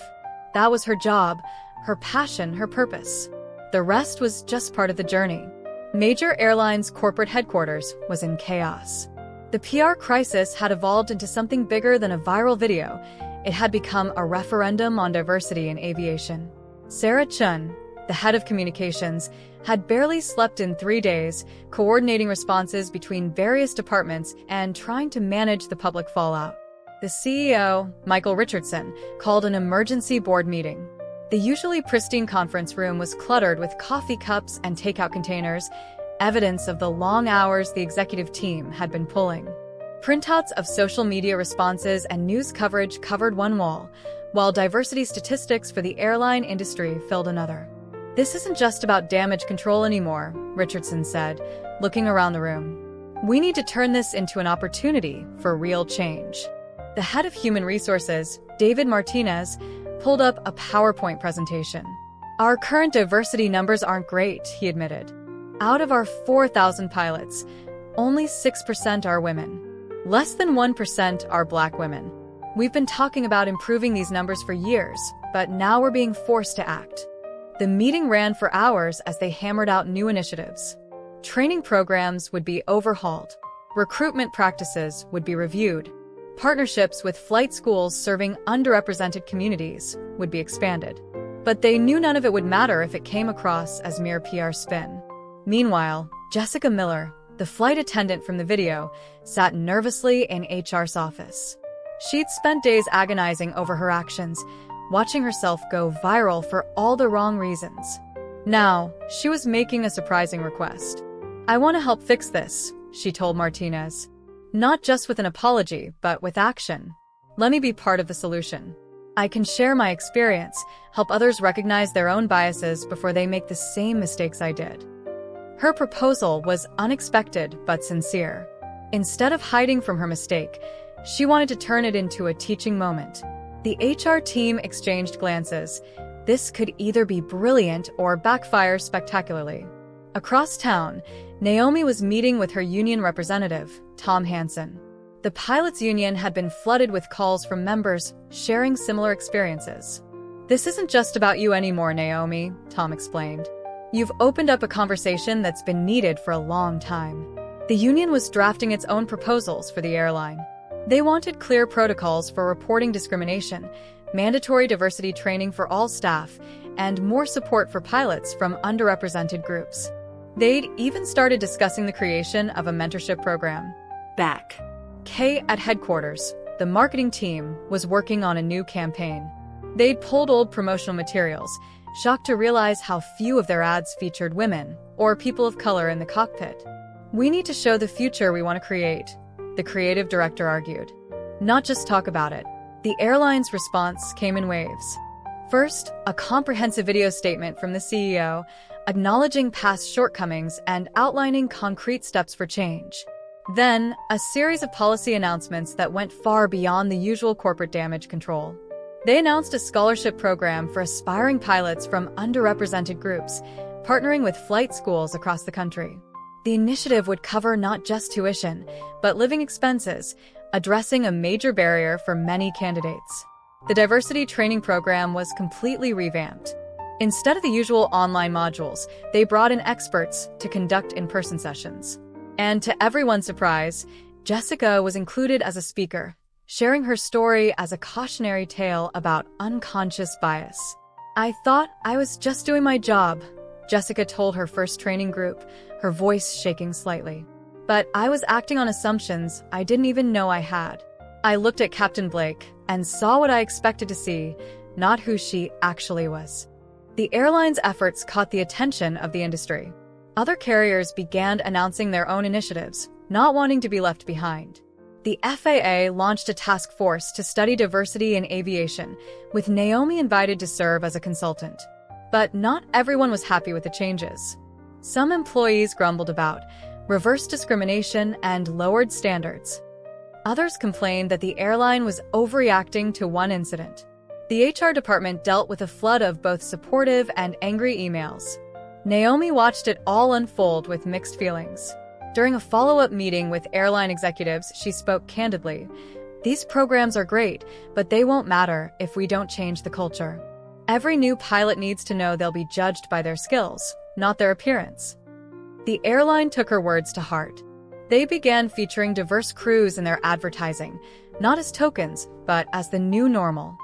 That was her job, her passion, her purpose. The rest was just part of the journey. Major Airlines' corporate headquarters was in chaos. The PR crisis had evolved into something bigger than a viral video. It had become a referendum on diversity in aviation. Sarah Chun, the head of communications, had barely slept in 3 days, coordinating responses between various departments and trying to manage the public fallout. The CEO, Michael Richardson, called an emergency board meeting. The usually pristine conference room was cluttered with coffee cups and takeout containers, evidence of the long hours the executive team had been pulling. Printouts of social media responses and news coverage covered one wall, while diversity statistics for the airline industry filled another. This isn't just about damage control anymore, Richardson said, looking around the room. We need to turn this into an opportunity for real change. The head of human resources, David Martinez, pulled up a PowerPoint presentation. Our current diversity numbers aren't great, he admitted. Out of our 4,000 pilots, only 6% are women. Less than 1% are Black women. We've been talking about improving these numbers for years, but now we're being forced to act. The meeting ran for hours as they hammered out new initiatives. Training programs would be overhauled. Recruitment practices would be reviewed. Partnerships with flight schools serving underrepresented communities would be expanded. But they knew none of it would matter if it came across as mere PR spin. Meanwhile, Jessica Miller, The flight attendant from the video sat nervously in HR's office. She'd spent days agonizing over her actions, watching herself go viral for all the wrong reasons. Now, she was making a surprising request. "I want to help fix this," she told Martinez. "Not just with an apology, but with action. Let me be part of the solution. I can share my experience, help others recognize their own biases before they make the same mistakes I did." Her proposal was unexpected but sincere. Instead of hiding from her mistake, she wanted to turn it into a teaching moment. The HR team exchanged glances. This could either be brilliant or backfire spectacularly. Across town, Naomi was meeting with her union representative, Tom Hansen. The pilots' union had been flooded with calls from members sharing similar experiences. "This isn't just about you anymore, Naomi," Tom explained. "You've opened up a conversation that's been needed for a long time." The union was drafting its own proposals for the airline. They wanted clear protocols for reporting discrimination, mandatory diversity training for all staff, and more support for pilots from underrepresented groups. They'd even started discussing the creation of a mentorship program. Back at headquarters, the marketing team was working on a new campaign. They'd pulled old promotional materials, shocked to realize how few of their ads featured women or people of color in the cockpit. "We need to show the future we want to create," the creative director argued. "Not just talk about it." The airline's response came in waves. First, a comprehensive video statement from the CEO, acknowledging past shortcomings and outlining concrete steps for change. Then, a series of policy announcements that went far beyond the usual corporate damage control. They announced a scholarship program for aspiring pilots from underrepresented groups, partnering with flight schools across the country. The initiative would cover not just tuition, but living expenses, addressing a major barrier for many candidates. The diversity training program was completely revamped. Instead of the usual online modules, they brought in experts to conduct in-person sessions. And to everyone's surprise, Jessica was included as a speaker, sharing her story as a cautionary tale about unconscious bias. "I thought I was just doing my job," Jessica told her first training group, her voice shaking slightly. "But I was acting on assumptions I didn't even know I had. I looked at Captain Blake and saw what I expected to see, not who she actually was." The airline's efforts caught the attention of the industry. Other carriers began announcing their own initiatives, not wanting to be left behind. The FAA launched a task force to study diversity in aviation, with Naomi invited to serve as a consultant. But not everyone was happy with the changes. Some employees grumbled about reverse discrimination and lowered standards. Others complained that the airline was overreacting to one incident. The HR department dealt with a flood of both supportive and angry emails. Naomi watched it all unfold with mixed feelings. During a follow-up meeting with airline executives, she spoke candidly. "These programs are great, but they won't matter if we don't change the culture. Every new pilot needs to know they'll be judged by their skills, not their appearance." The airline took her words to heart. They began featuring diverse crews in their advertising, not as tokens, but as the new normal.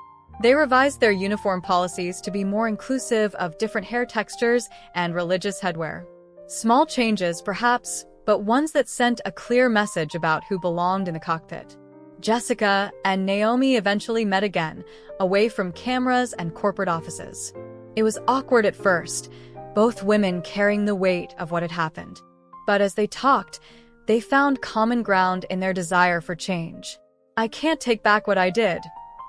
They revised their uniform policies to be more inclusive of different hair textures and religious headwear. Small changes, perhaps, but ones that sent a clear message about who belonged in the cockpit. Jessica and Naomi eventually met again, away from cameras and corporate offices. It was awkward at first, both women carrying the weight of what had happened. But as they talked, they found common ground in their desire for change. "I can't take back what I did,"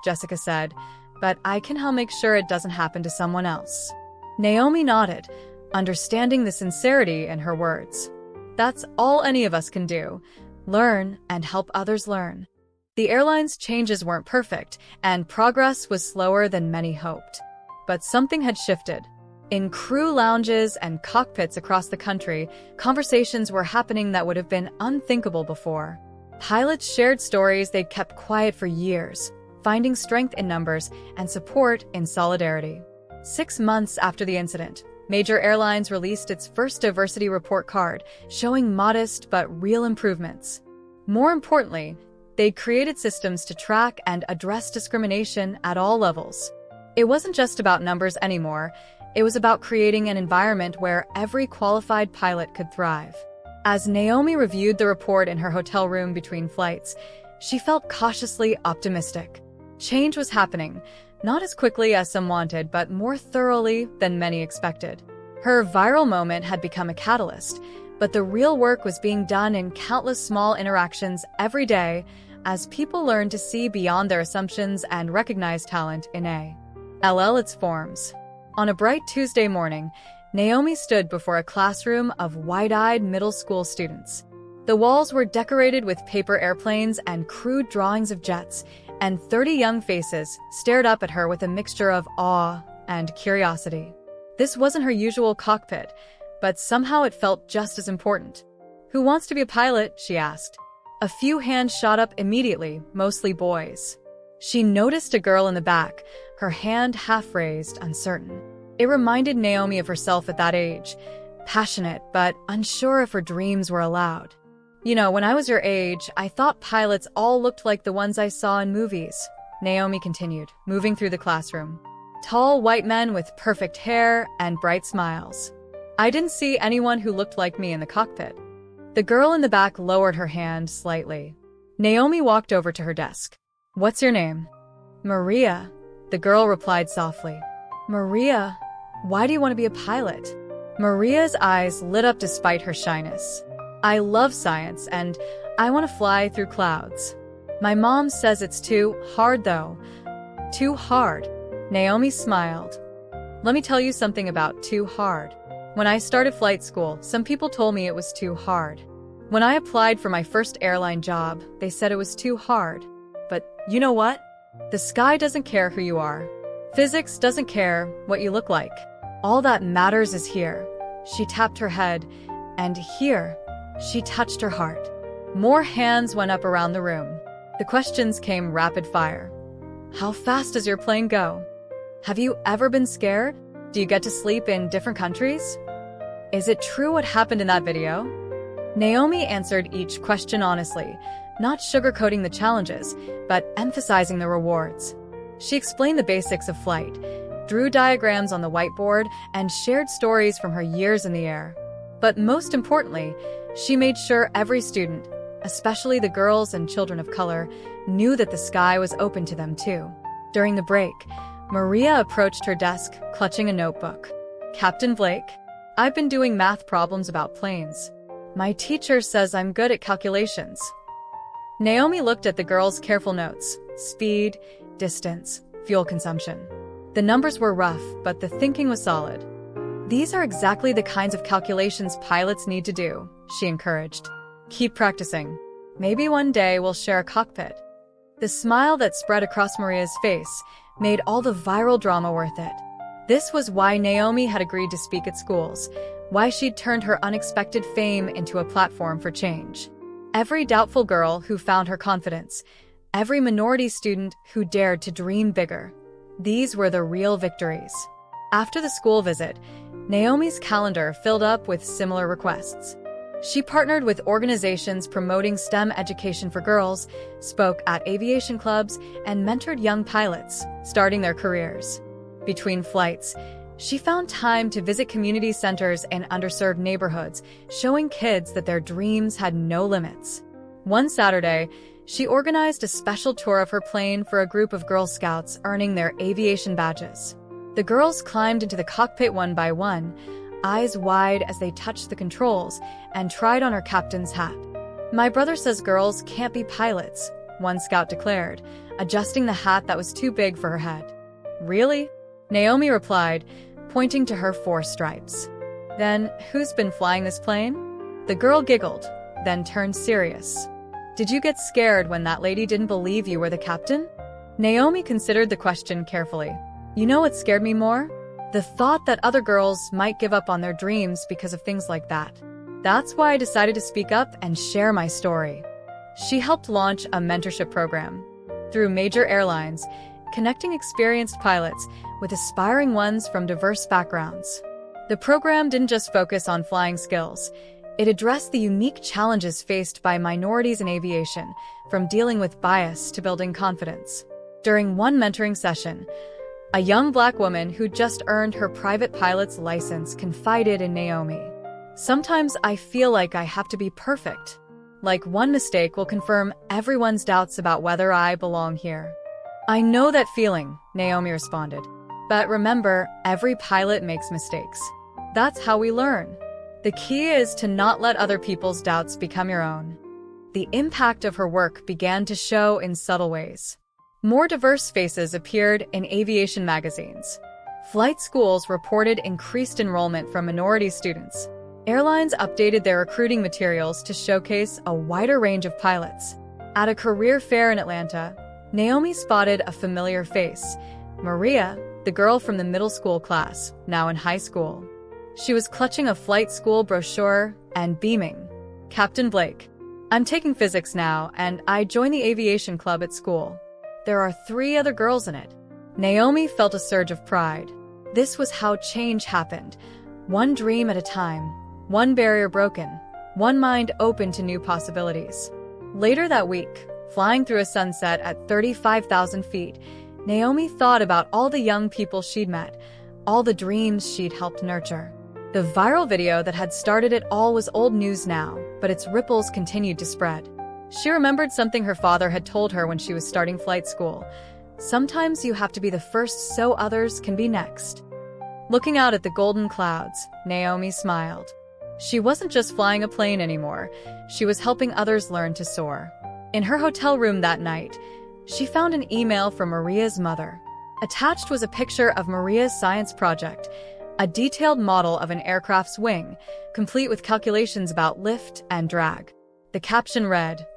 Jessica said, "but I can help make sure it doesn't happen to someone else." Naomi nodded, understanding the sincerity in her words. That's all any of us can do: learn and help others learn. The airline's changes weren't perfect, and progress was slower than many hoped. But something had shifted. In crew lounges and cockpits across the country, conversations were happening that would have been unthinkable before. Pilots shared stories they'd kept quiet for years, finding strength in numbers and support in solidarity. 6 months after the incident, major airlines released its first diversity report card, showing modest but real improvements. More importantly, they'd created systems to track and address discrimination at all levels. It wasn't just about numbers anymore. It was about creating an environment where every qualified pilot could thrive. As Naomi reviewed the report in her hotel room between flights, she felt cautiously optimistic. Change was happening, not as quickly as some wanted, but more thoroughly than many expected. Her viral moment had become a catalyst, but the real work was being done in countless small interactions every day as people learned to see beyond their assumptions and recognize talent in its forms. On a bright Tuesday morning, Naomi stood before a classroom of wide-eyed middle school students. The walls were decorated with paper airplanes and crude drawings of jets, and 30 young faces stared up at her with a mixture of awe and curiosity. This wasn't her usual cockpit, but somehow it felt just as important. "Who wants to be a pilot?" she asked. A few hands shot up immediately, mostly boys. She noticed a girl in the back, her hand half raised, uncertain. It reminded Naomi of herself at that age, passionate but unsure if her dreams were allowed. "You know, when I was your age, I thought pilots all looked like the ones I saw in movies," Naomi continued, moving through the classroom. "Tall white men with perfect hair and bright smiles. I didn't see anyone who looked like me in the cockpit." The girl in the back lowered her hand slightly. Naomi walked over to her desk. "What's your name?" "Maria," the girl replied softly. "Maria, why do you want to be a pilot?" Maria's eyes lit up despite her shyness. "I love science, and I want to fly through clouds. My mom says it's too hard, though." "Too hard?" Naomi smiled. "Let me tell you something about too hard. When I started flight school, some people told me it was too hard. When I applied for my first airline job, they said it was too hard. But you know what? The sky doesn't care who you are. Physics doesn't care what you look like. All that matters is here." She tapped her head, and here, she touched her heart. More hands went up around the room. The questions came rapid fire. "How fast does your plane go? Have you ever been scared? Do you get to sleep in different countries? Is it true what happened in that video?" Naomi answered each question honestly, not sugarcoating the challenges, but emphasizing the rewards. She explained the basics of flight, drew diagrams on the whiteboard, and shared stories from her years in the air. But most importantly, she made sure every student, especially the girls and children of color, knew that the sky was open to them too. During the break, Maria approached her desk, clutching a notebook. "Captain Blake, I've been doing math problems about planes. My teacher says I'm good at calculations." Naomi looked at the girl's careful notes: speed, distance, fuel consumption. The numbers were rough, but the thinking was solid. "These are exactly the kinds of calculations pilots need to do," she encouraged. "Keep practicing. Maybe one day we'll share a cockpit." The smile that spread across Maria's face made all the viral drama worth it. This was why Naomi had agreed to speak at schools, why she'd turned her unexpected fame into a platform for change. Every doubtful girl who found her confidence, every minority student who dared to dream bigger. These were the real victories. After the school visit, Naomi's calendar filled up with similar requests. She partnered with organizations promoting STEM education for girls, spoke at aviation clubs, and mentored young pilots, starting their careers. Between flights, she found time to visit community centers in underserved neighborhoods, showing kids that their dreams had no limits. One Saturday, she organized a special tour of her plane for a group of Girl Scouts earning their aviation badges. The girls climbed into the cockpit one by one, eyes wide as they touched the controls and tried on her captain's hat. "My brother says girls can't be pilots," one scout declared, adjusting the hat that was too big for her head. "Really?" Naomi replied, pointing to her 4 stripes. "Then who's been flying this plane?" The girl giggled, then turned serious. "Did you get scared when that lady didn't believe you were the captain?" Naomi considered the question carefully. "You know what scared me more? The thought that other girls might give up on their dreams because of things like that. That's why I decided to speak up and share my story." She helped launch a mentorship program through major airlines, connecting experienced pilots with aspiring ones from diverse backgrounds. The program didn't just focus on flying skills. It addressed the unique challenges faced by minorities in aviation, from dealing with bias to building confidence. During one mentoring session, a young Black woman who just earned her private pilot's license confided in Naomi. Sometimes I feel like I have to be perfect. Like one mistake will confirm everyone's doubts about whether I belong here. I know that feeling, Naomi responded. But remember, every pilot makes mistakes. That's how we learn. The key is to not let other people's doubts become your own. The impact of her work began to show in subtle ways. More diverse faces appeared in aviation magazines. Flight schools reported increased enrollment from minority students. Airlines updated their recruiting materials to showcase a wider range of pilots. At a career fair in Atlanta, Naomi spotted a familiar face, Maria, the girl from the middle school class, now in high school. She was clutching a flight school brochure and beaming. "Captain Blake, I'm taking physics now, and I joined the aviation club at school. There are 3 other girls in it." Naomi felt a surge of pride. This was how change happened. One dream at a time, one barrier broken, one mind open to new possibilities. Later that week, flying through a sunset at 35,000 feet, Naomi thought about all the young people she'd met, all the dreams she'd helped nurture. The viral video that had started it all was old news now, but its ripples continued to spread. She remembered something her father had told her when she was starting flight school. Sometimes you have to be the first so others can be next. Looking out at the golden clouds, Naomi smiled. She wasn't just flying a plane anymore, she was helping others learn to soar. In her hotel room that night, she found an email from Maria's mother. Attached was a picture of Maria's science project, a detailed model of an aircraft's wing, complete with calculations about lift and drag. The caption read,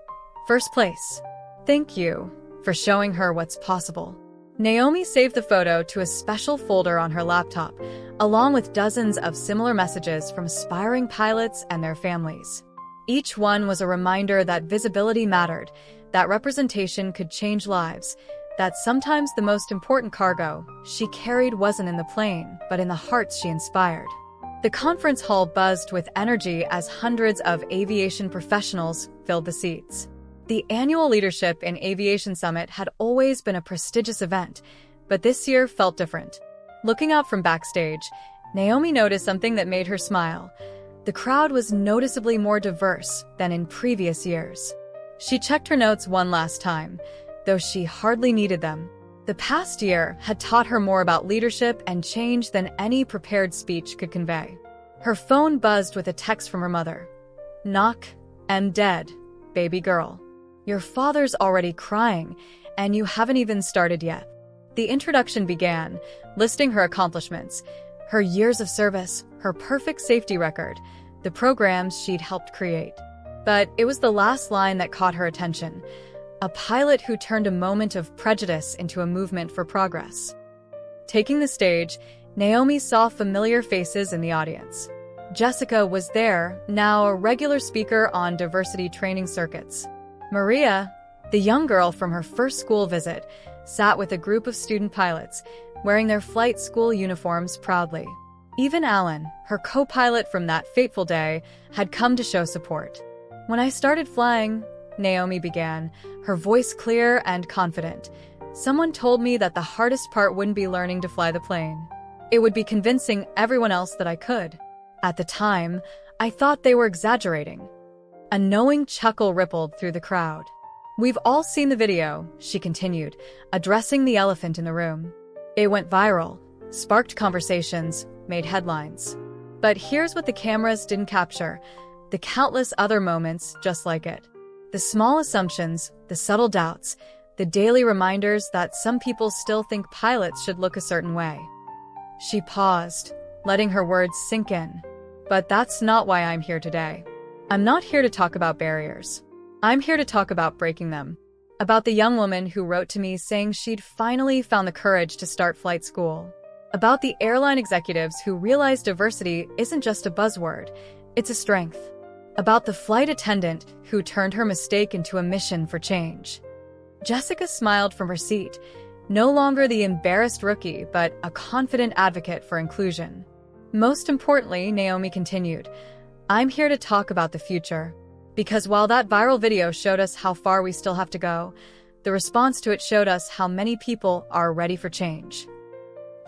"First place. Thank you for showing her what's possible." Naomi saved the photo to a special folder on her laptop, along with dozens of similar messages from aspiring pilots and their families. Each one was a reminder that visibility mattered, that representation could change lives, that sometimes the most important cargo she carried wasn't in the plane, but in the hearts she inspired. The conference hall buzzed with energy as hundreds of aviation professionals filled the seats. The annual Leadership in Aviation Summit had always been a prestigious event, but this year felt different. Looking out from backstage, Naomi noticed something that made her smile. The crowd was noticeably more diverse than in previous years. She checked her notes one last time, though she hardly needed them. The past year had taught her more about leadership and change than any prepared speech could convey. Her phone buzzed with a text from her mother. "Knock, am dead, baby girl. Your father's already crying, and you haven't even started yet." The introduction began, listing her accomplishments, her years of service, her perfect safety record, the programs she'd helped create. But it was the last line that caught her attention. A pilot who turned a moment of prejudice into a movement for progress. Taking the stage, Naomi saw familiar faces in the audience. Jessica was there, now a regular speaker on diversity training circuits. Maria, the young girl from her first school visit, sat with a group of student pilots, wearing their flight school uniforms proudly. Even Alan, her co-pilot from that fateful day, had come to show support. "When I started flying," Naomi began, her voice clear and confident, "someone told me that the hardest part wouldn't be learning to fly the plane. It would be convincing everyone else that I could. At the time, I thought they were exaggerating." A knowing chuckle rippled through the crowd. "We've all seen the video," she continued, addressing the elephant in the room. "It went viral, sparked conversations, made headlines. But here's what the cameras didn't capture: the countless other moments just like it. The small assumptions, the subtle doubts, the daily reminders that some people still think pilots should look a certain way." She paused, letting her words sink in. "But that's not why I'm here today. I'm not here to talk about barriers. I'm here to talk about breaking them. About the young woman who wrote to me saying she'd finally found the courage to start flight school. About the airline executives who realized diversity isn't just a buzzword, it's a strength. About the flight attendant who turned her mistake into a mission for change." Jessica smiled from her seat, no longer the embarrassed rookie, but a confident advocate for inclusion. "Most importantly," Naomi continued, "I'm here to talk about the future. Because while that viral video showed us how far we still have to go, the response to it showed us how many people are ready for change."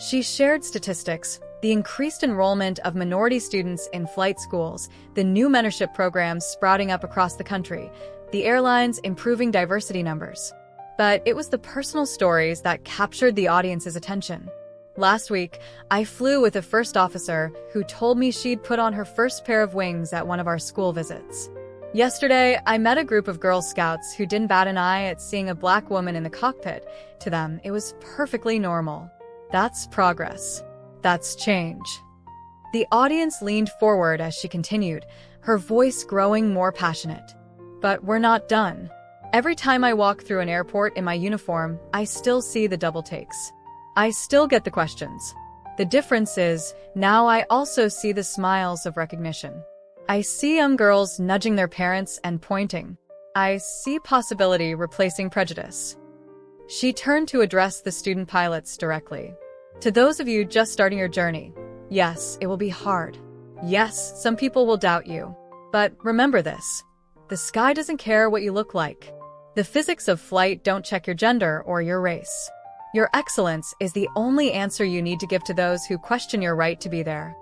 She shared statistics. The increased enrollment of minority students in flight schools, the new mentorship programs sprouting up across the country, the airlines improving diversity numbers. But it was the personal stories that captured the audience's attention. Last week, I flew with a first officer who told me she'd put on her first pair of wings at one of our school visits. Yesterday, I met a group of Girl Scouts who didn't bat an eye at seeing a black woman in the cockpit. To them, it was perfectly normal. That's progress. That's change. The audience leaned forward as she continued, her voice growing more passionate. But we're not done. Every time I walk through an airport in my uniform, I still see the double takes. I still get the questions. The difference is, now I also see the smiles of recognition. I see young girls nudging their parents and pointing. I see possibility replacing prejudice. She turned to address the student pilots directly. To those of you just starting your journey, yes, it will be hard. Yes, some people will doubt you. But remember this. The sky doesn't care what you look like. The physics of flight don't check your gender or your race. Your excellence is the only answer you need to give to those who question your right to be there.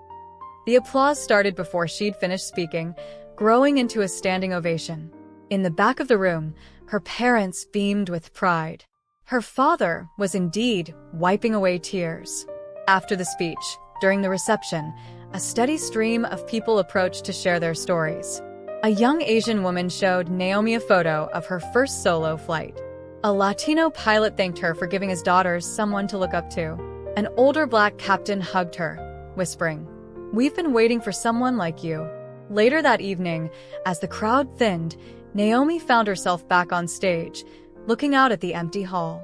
The applause started before she'd finished speaking, growing into a standing ovation. In the back of the room, her parents beamed with pride. Her father was indeed wiping away tears. After the speech, during the reception, a steady stream of people approached to share their stories. A young Asian woman showed Naomi a photo of her first solo flight. A Latino pilot thanked her for giving his daughters someone to look up to. An older black captain hugged her, whispering, "We've been waiting for someone like you." Later that evening, as the crowd thinned, Naomi found herself back on stage, looking out at the empty hall.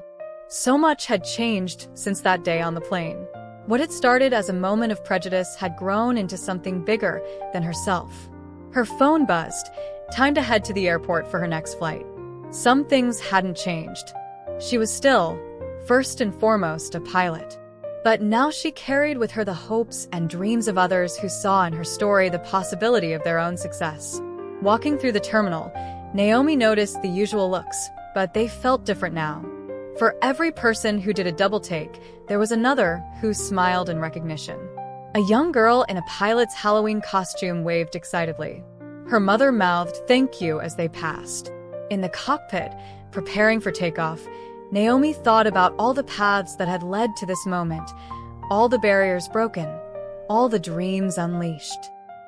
So much had changed since that day on the plane. What had started as a moment of prejudice had grown into something bigger than herself. Her phone buzzed, time to head to the airport for her next flight. Some things hadn't changed. She was still, first and foremost, a pilot. But now she carried with her the hopes and dreams of others who saw in her story the possibility of their own success. Walking through the terminal, Naomi noticed the usual looks, but they felt different now. For every person who did a double take, there was another who smiled in recognition. A young girl in a pilot's Halloween costume waved excitedly. Her mother mouthed "thank you" as they passed. In the cockpit, preparing for takeoff, Naomi thought about all the paths that had led to this moment, all the barriers broken, all the dreams unleashed.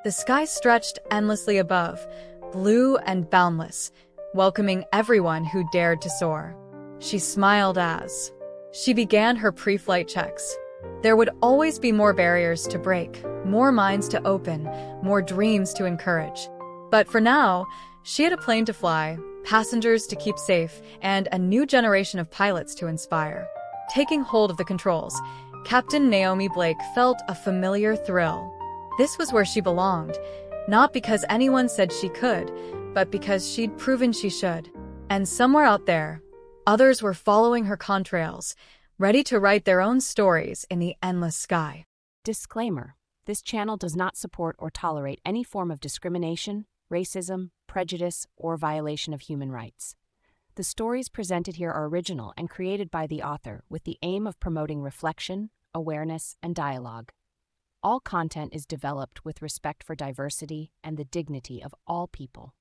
The sky stretched endlessly above, blue and boundless, welcoming everyone who dared to soar. She smiled as she began her pre-flight checks. There would always be more barriers to break, more minds to open, more dreams to encourage. But for now, she had a plane to fly, passengers to keep safe, and a new generation of pilots to inspire. Taking hold of the controls, Captain Naomi Blake felt a familiar thrill. This was where she belonged, not because anyone said she could, but because she'd proven she should. And somewhere out there, others were following her contrails, ready to write their own stories in the endless sky. Disclaimer: this channel does not support or tolerate any form of discrimination, racism, prejudice, or violation of human rights. The stories presented here are original and created by the author with the aim of promoting reflection, awareness, and dialogue. All content is developed with respect for diversity and the dignity of all people.